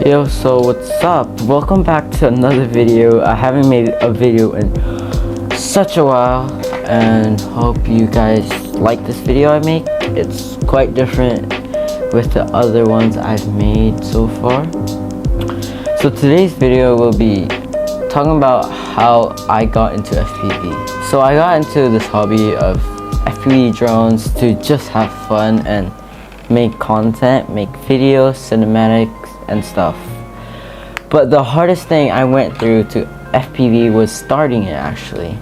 Yo, so what's up? Welcome back to another video. I haven't made a video in such a while, and hope you guys like this video I make. It's quite different with the other ones I've made so far. So today's video will be talking about how I got into FPV. So I got into this hobby of FPV drones to just have fun and make content, make videos, cinematics and stuff. But the hardest thing I went through to FPV was starting it, actually.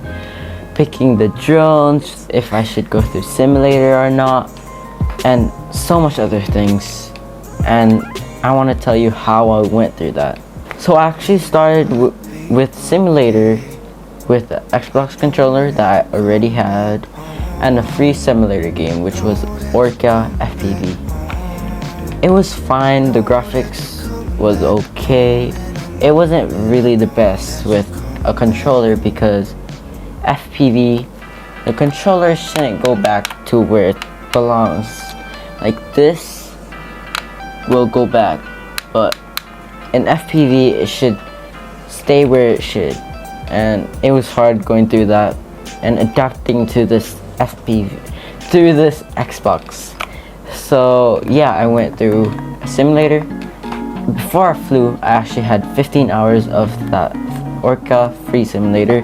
Picking the drones, if I should go through simulator or not, and so much other things. And I want to tell you how I went through that. So I actually started with simulator with the Xbox controller that I already had, and a free simulator game which was Orca FPV. It was fine, the graphics was okay. It wasn't really the best with a controller because FPV, the controller shouldn't go back to where it belongs. Like this will go back, but in FPV it should stay where it should. And it was hard going through that and adapting to this FPV through this Xbox. So yeah, I went through a simulator. Before I flew, I actually had 15 hours of that Orca free simulator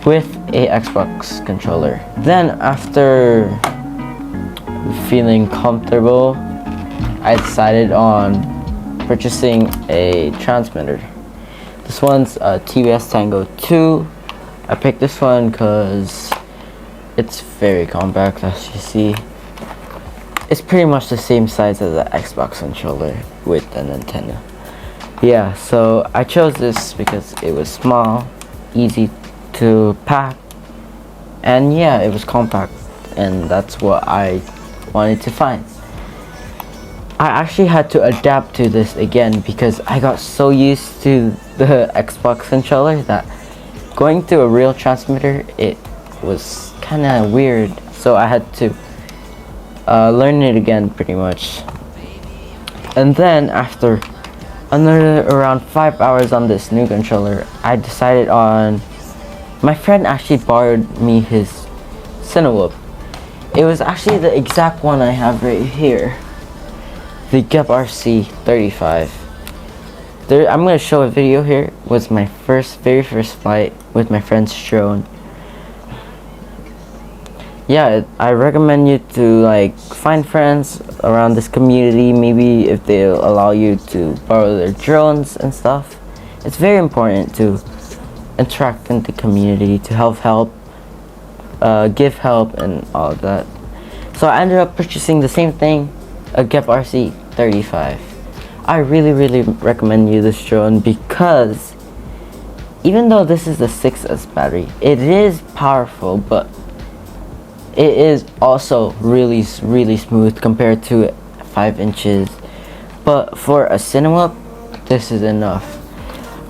with a Xbox controller. Then after feeling comfortable, I decided on purchasing a transmitter. This one's a TBS Tango 2. I picked this one because it's very compact, as you see. It's pretty much the same size as the Xbox controller with an antenna. Yeah, so I chose this because it was small, easy to pack, and yeah, it was compact, and that's what I wanted to find. I actually had to adapt to this again because I got so used to the Xbox controller that going through a real transmitter, it was kind of weird. So I had to learn it again pretty much. And then after another around 5 hours on this new controller, I decided on, my friend actually borrowed me his Cinewhoop. It was actually the exact one I have right here, the GEP-RC 35. I'm going to show a video here. It was my very first flight with my friend's drone. Yeah, I recommend you to like find friends around this community, maybe if they'll allow you to borrow their drones and stuff. It's very important to interact in the community, to give help and all of that. So I ended up purchasing the same thing, a GEP-RC 35. I really recommend you this drone because even though this is the 6S battery, it is powerful, but it is also really smooth compared to 5 inches. But for a Cinewhoop, this is enough.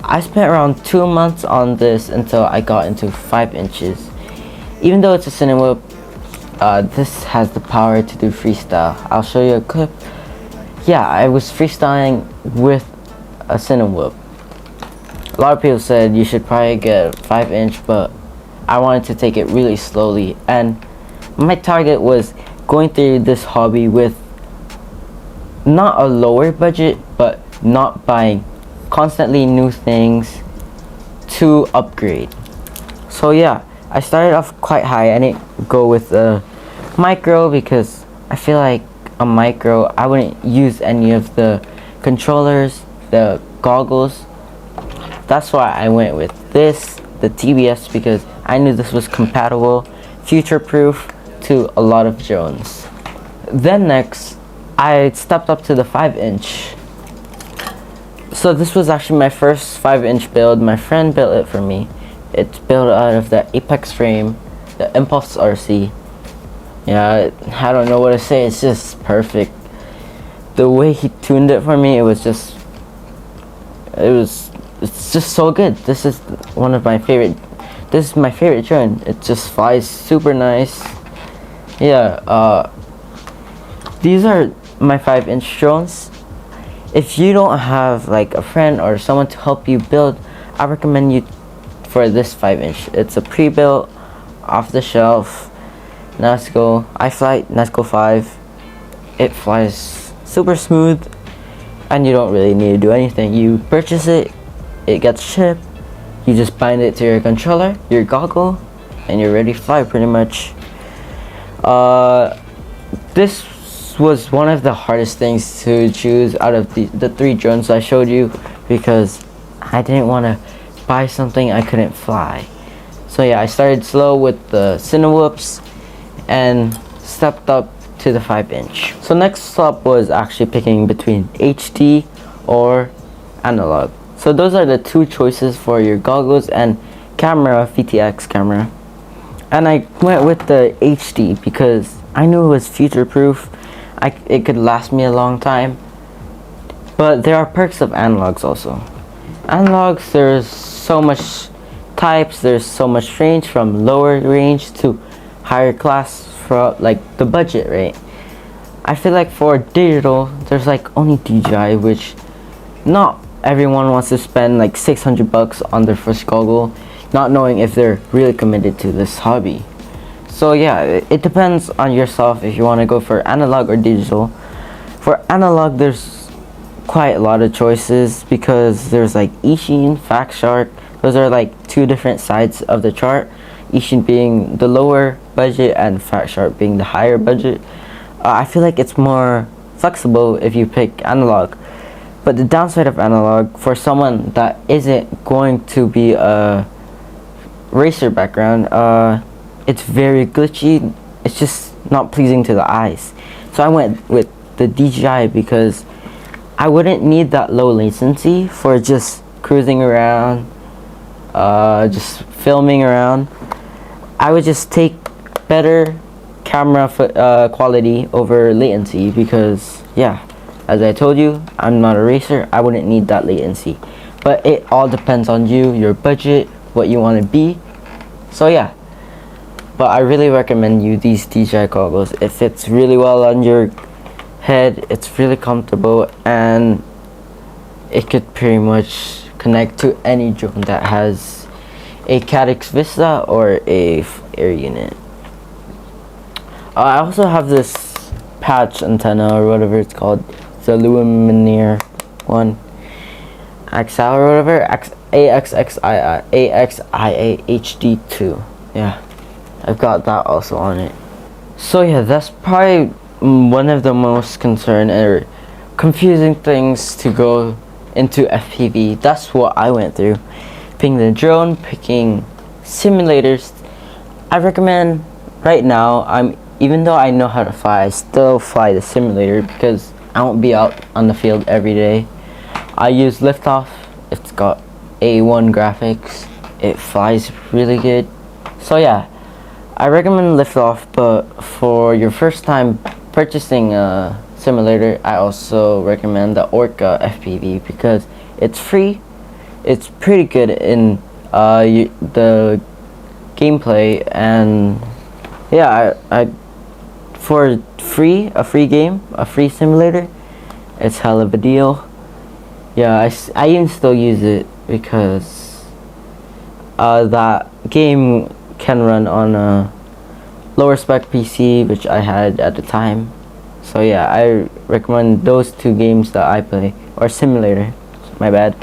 I spent around 2 months on this until I got into 5 inches. Even though it's a Cinewhoop, this has the power to do freestyle. I'll show you a clip. Yeah, I was freestyling with a Cinewhoop. A lot of people said you should probably get a 5 inch, but I wanted to take it really slowly, and my target was going through this hobby with not a lower budget, but not buying constantly new things to upgrade. So yeah, I started off quite high. I didn't go with a micro because I feel like a micro, I wouldn't use any of the controllers, the goggles. That's why I went with this, the TBS, because I knew this was compatible, future-proof to a lot of drones. Then next, I stepped up to the 5 inch. So this was actually my first 5 inch build. My friend built it for me. It's built out of the Apex frame, the Impulse RC. Yeah, I don't know what to say, it's just perfect. The way he tuned it for me, it's just so good. This is my favorite drone. It just flies super nice. Yeah, these are my 5 inch drones. if you don't have like a friend or someone to help you build, I recommend you for this 5-inch. It's a pre-built, off the shelf Nasco. I fly Nasco 5. It flies super smooth, and you don't really need to do anything. You purchase it, it gets shipped, you just bind it to your controller, your goggle, and you're ready to fly pretty much. This was one of the hardest things to choose out of the 3 drones I showed you, because I didn't want to buy something I couldn't fly. So yeah, I started slow with the Cinewhoops and stepped up to the 5-inch. So next up was actually picking between HD or analog. So those are the 2 choices for your goggles and camera, VTX camera. And I went with the HD because I knew it was future proof. It could last me a long time. But there are perks of analogs also. Analogs, there's so much types, there's so much range, from lower range to higher class, for like the budget rate. I feel like for digital, there's like only DJI, which not everyone wants to spend like 600 bucks on their first goggle, not knowing if they're really committed to this hobby. So yeah, it depends on yourself if you want to go for analog or digital. For analog, there's quite a lot of choices, because there's like Ishin, Faxshark. Those are like 2 different sides of the chart. Ishin being the lower budget and Faxshark being the higher budget. I feel like it's more flexible if you pick analog. But the downside of analog, for someone that isn't going to be a racer background, it's very glitchy. It's just not pleasing to the eyes. So I went with the DJI because I wouldn't need that low latency for just cruising around, just filming around. I would just take better camera quality over latency, because yeah, as I told you, I'm not a racer. I wouldn't need that latency. But it all depends on you, your budget, what you want to be. So yeah, but I really recommend you these DJI goggles. It fits really well on your head, it's really comfortable, and it could pretty much connect to any drone that has a Caddx Vista or a air unit. I also have this patch antenna, or whatever it's called, the Lumineer one, Axal or whatever, AXIA HD2. Yeah, I've got that also on it. So yeah, that's probably one of the most concerned or confusing things to go into FPV. That's what I went through, picking the drone, picking simulators. I recommend right now, even though I know how to fly, I still fly the simulator because I won't be out on the field every day. I use Liftoff. It's got A1 graphics. It flies really good. So yeah, I recommend Liftoff, but for your first time purchasing a simulator, I also recommend the Orca FPV because it's free. It's pretty good in the gameplay, and yeah, I for a free game, a free simulator, it's hell of a deal. Yeah, I even still use it because that game can run on a lower spec PC, which I had at the time. So yeah, I recommend those 2 games that I play, or simulator, my bad.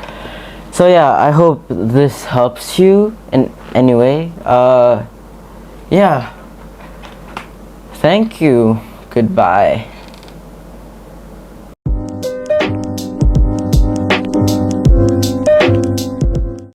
So yeah, I hope this helps you in any way. Yeah, thank you, goodbye.